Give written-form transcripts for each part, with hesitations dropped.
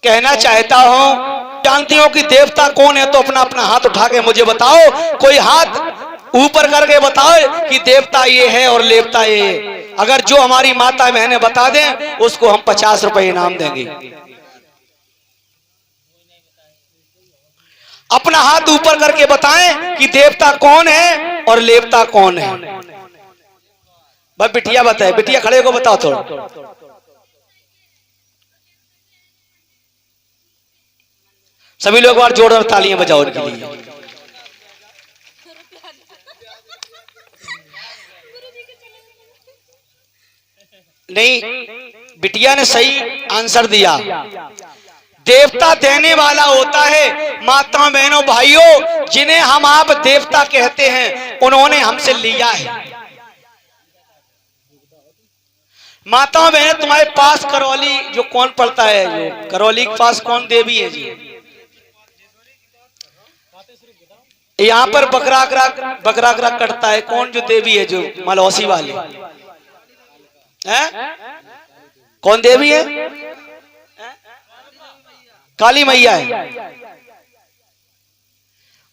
कहना चाहता हूं, जानती हो कि देवता कौन है तो अपना अपना हाथ उठा के मुझे बताओ, कोई हाथ ऊपर करके बताओ कि देवता ये है और लेवता ये है। अगर जो हमारी माता बहनें बता दें उसको हम 50 रुपए इनाम देंगे। अपना हाथ ऊपर करके बताएं कि देवता कौन है और लेवता कौन है। बस बिटिया बताए, बिटिया खड़े को बताओ थोड़ा। सभी लोग बार जोरदार तालियां बजाओ उनके लिए। नहीं, बिटिया ने सही आंसर दिया। देवता देने वाला होता है। माताओं बहनों भाइयों, जिन्हें हम आप देवता कहते हैं उन्होंने हमसे लिया है। माताओं बहनों, तुम्हारे पास करौली जो कौन पड़ता है, जो करौली के पास कौन देवी है जी? यहाँ पर बकरा कटता है, कौन जो देवी है जो मलौसी वाली है? कौन देवी है? काली मैया है।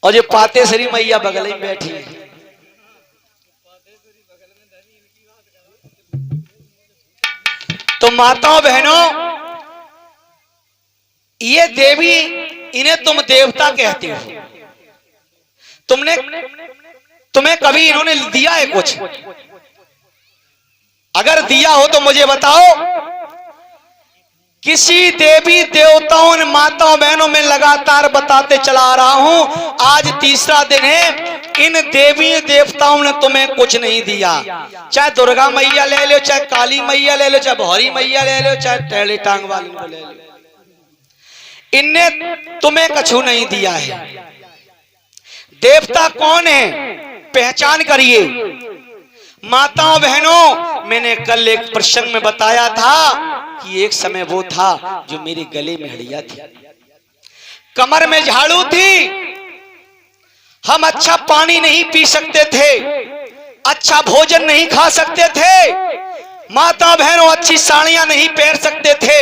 और जो पातेश्वरी मैया बगल में बैठी है। तो माताओं बहनों, ये देवी, इन्हें तुम देवता कहते हो। तुम्हें कभी इन्होंने दिया है कुछ? अगर दिया हो तो मुझे बताओ। किसी देवी देवताओं ने माताओं बहनों में लगातार बताते चला आ रहा हूं, आज तीसरा दिन है, इन देवी देवताओं ने तुम्हें कुछ नहीं दिया। चाहे दुर्गा मैया ले लो, चाहे काली मैया ले लो, चाहे भौरी मैया ले लो, चाहे टेढ़ी टांग वाली को ले लो, इनने तुम्हें कछु नहीं दिया है। देवता कौन है पहचान करिए। माताओं बहनों, मैंने कल एक प्रसंग में बताया था कि एक समय वो था जो मेरे गले में हड़िया थी, कमर में झाड़ू थी, हम अच्छा पानी नहीं पी सकते थे, अच्छा भोजन नहीं खा सकते थे, माता बहनों अच्छी साड़ियां नहीं पहन सकते थे,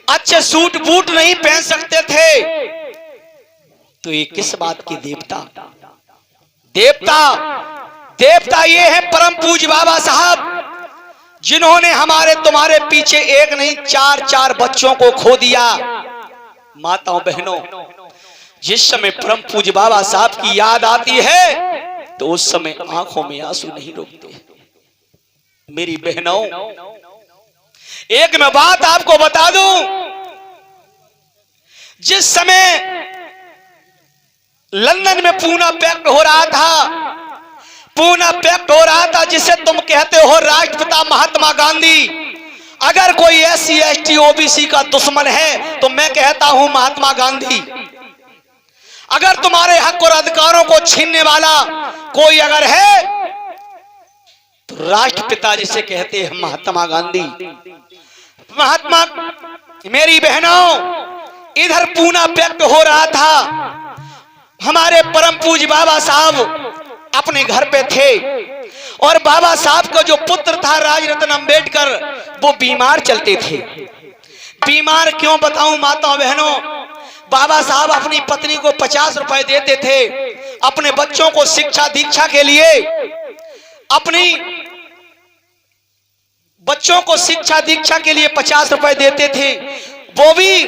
अच्छे सूट बूट नहीं पहन सकते थे। तो ये किस बात के देवता? देवता ये है परम पूज्य बाबा साहब, जिन्होंने हमारे तुम्हारे पीछे एक नहीं चार बच्चों को खो दिया। माताओं बहनों, जिस समय परम पूज्य बाबा साहब की याद आती है तो उस समय आंखों में आंसू नहीं रुकते। मेरी बहनों, एक मैं बात आपको बता दूं, जिस समय लंदन में पूना पैक्ट हो रहा था, जिसे तुम कहते हो राष्ट्रपिता महात्मा गांधी। अगर कोई SC ST OBC का दुश्मन है तो मैं कहता हूं महात्मा गांधी। अगर तुम्हारे हक और अधिकारों को छीनने वाला कोई अगर है तो राष्ट्रपिता जिसे कहते हैं महात्मा गांधी। महात्मा, मेरी बहनों, इधर पूना पैक्ट हो रहा था, हमारे परम पूज्य बाबा साहब अपने घर पे थे और बाबा साहब का जो पुत्र था राजरत्न अंबेडकर, वो बीमार चलते थे। बीमार क्यों बताऊं माताओं बहनों, बाबा साहब अपनी पत्नी को 50 रुपए देते थे, अपने बच्चों को शिक्षा दीक्षा के लिए, अपनी बच्चों को शिक्षा दीक्षा के लिए 50 रुपए देते थे। वो भी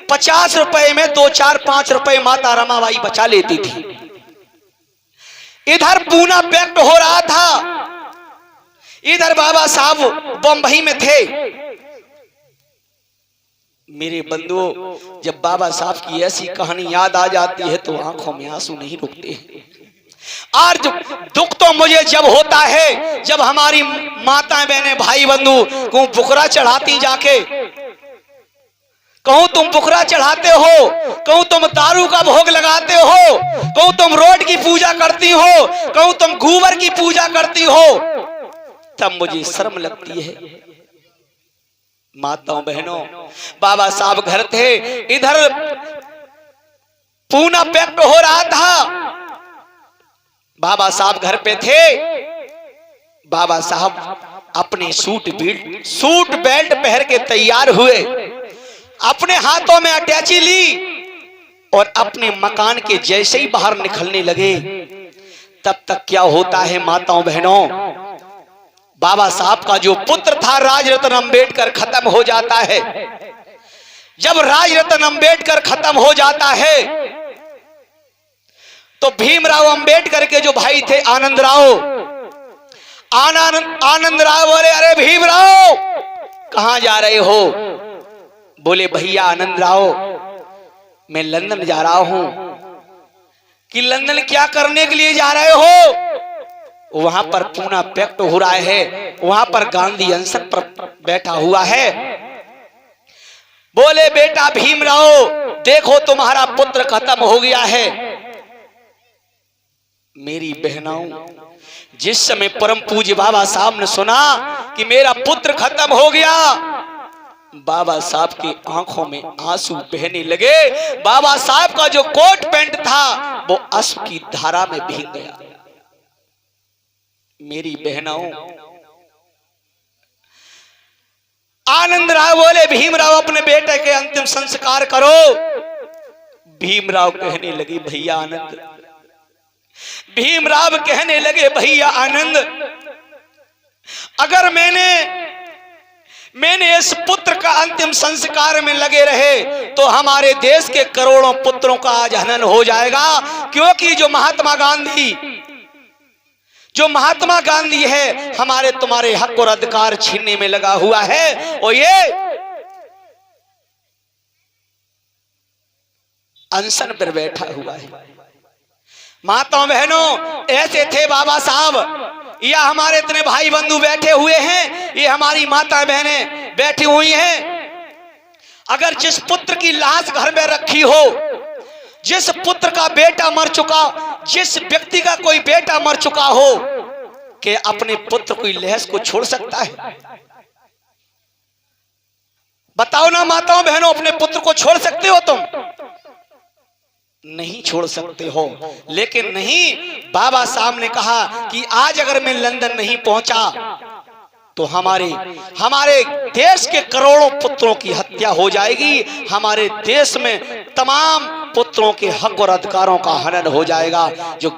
50 रुपए में 2, 4, 5 रुपए माता रमाबाई बचा लेती थी। इधर पूना पैक्ट हो रहा था, इधर बाबा साहब बंबई में थे। मेरे बंधुओं, जब बाबा साहब की ऐसी कहानी याद आ जाती है तो आंखों में आंसू नहीं रुकते। और दुख तो मुझे जब होता है जब हमारी माताएं बहनें भाई बंधु को बुकरा चढ़ाती जाके, कहूं तुम बुकरा चढ़ाते हो, कहूं तुम दारू का भोग लगाते हो, कहूं तुम रोड की पूजा करती हो, कहूं तुम गोबर की पूजा करती हो, तब मुझे शर्म लगती है। माताओं बहनों, बाबा साहब घर थे, इधर पूना पैक्ट हो रहा था, बाबा साहब घर पे थे। बाबा साहब अपने सूट बेल्ट पहन के तैयार हुए अपने हाथों में अटैची ली और अपने मकान के जैसे ही बाहर निकलने लगे, तब तक क्या होता है माताओं बहनों, बाबा साहब का जो पुत्र था राजरत्न अंबेडकर खत्म हो जाता है। जब राजरत्न अंबेडकर खत्म हो जाता है तो भीमराव अंबेडकर के जो भाई थे आनंदराव बोले, अरे भीमराव कहां जा रहे हो? बोले भैया आनंदराव मैं लंदन जा रहा हूं। कि लंदन क्या करने के लिए जा रहे हो? वहां पर पूना पैक्ट हो रहा है, वहां पर गांधी अनशन पर बैठा हुआ है। बोले बेटा भीमराव देखो तुम्हारा पुत्र खत्म हो गया है। मेरी बहनाओं, जिस समय परम पूज्य बाबा साहब ने सुना कि मेरा पुत्र खत्म हो गया, बाबा साहब की आंखों में आंसू बहने लगे। बाबा साहब का जो कोट पैंट था वो अश्रु की धारा में भीग गया। मेरी बहनाओं, आनंदराव बोले भीमराव अपने बेटे के अंतिम संस्कार करो। भीमराव कहने लगे भैया आनंद, भीमराव कहने लगे भैया आनंद, अगर मैंने इस पुत्र का अंतिम संस्कार में लगे रहे तो हमारे देश के करोड़ों पुत्रों का आज हनन हो जाएगा। क्योंकि जो महात्मा गांधी है हमारे तुम्हारे हक और अधिकार छीनने में लगा हुआ है। और ये अनशन पर बैठा हुआ है। माताओं बहनों, ऐसे थे बाबा साहब। या हमारे इतने भाई बंधु बैठे हुए हैं, ये हमारी माता बहनें बैठी हुई हैं। अगर जिस पुत्र की लाश घर में रखी हो, जिस पुत्र का बेटा मर चुका, जिस व्यक्ति का कोई बेटा मर चुका हो, कि अपने पुत्र की लाश को छोड़ सकता है? बताओ ना माताओं बहनों, अपने पुत्र को छोड़ सकते हो तुम? नहीं छोड़ सकते हो। लेकिन नहीं, बाबा साहब ने कहा कि आज अगर मैं लंदन नहीं पहुंचा तो हमारे देश के करोड़ों पुत्रों की हत्या हो जाएगी। हमारे देश में तमाम पुत्रों के हक और अधिकारों का हनन हो जाएगा। जो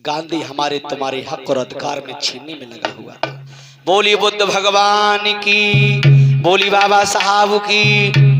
गांधी हमारे तुम्हारे हक और अधिकार में छीनने में लगा हुआ था। बोली बुद्ध भगवान की, बोली बाबा साहब की।